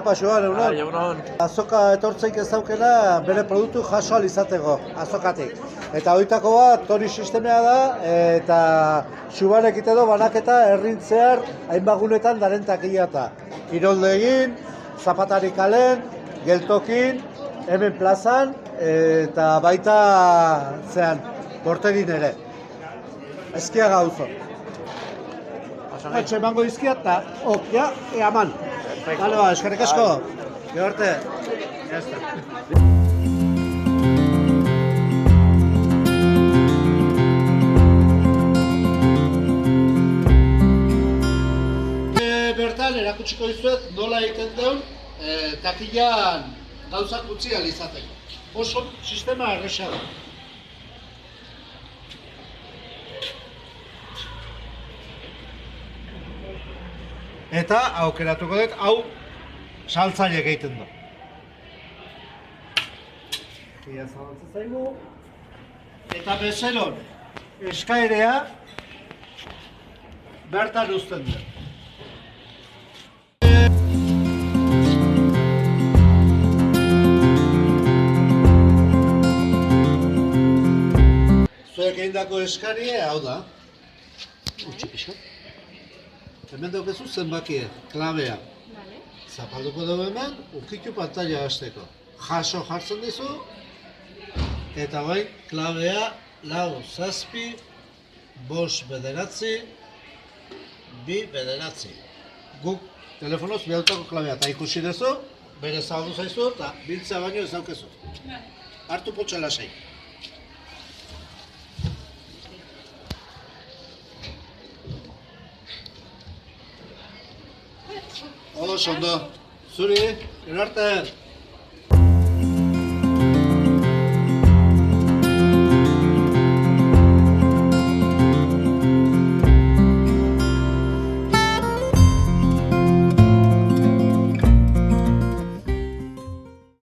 Apa, Joan, egunon? Egunon. Azoka etortzeik ez daukena bere produktu jaso alizateko, azokatik. Eta hoitako bat, tori sistemea da, eta Xubanek ite banaketa errintzear hainbagunetan daren takillata. Kiroldegin, Zapatari kalen, Geltokin, hemen plazan, eta baita zean, Bortegin ere. Ezkia gauzo. Etxe emango dizkiat eta, ja, eaman. Bale ba, eskerrik asko. Gero arte. Bertan erakutsiko dizuet nola egiten duen takillan gauzak utzi ahal izateko. Oso sistema erresa da. Eta aukeratuko dut, hau saltzaileak egiten du. Ia zabaltzen zaigu. Eta bezeron eskaerea bertan uzten du. Zuek egindako eskaria hau da. Utsi pixka. Hemen daukezu zenbakia, klabea. Zapalduko dugu hemen, ukitu pantalla hasteko. Jaso jartzen dizu, eta bai, klabea, 4, 7, 5, 9, 2, 9. Guk telefonoz bihautako klabea, eta ikusi duzu, bere zabaldu zaizu, eta biltzea baino ez daukezu. Hartu potxa lasai. Oso ondo, zuri, gero arte!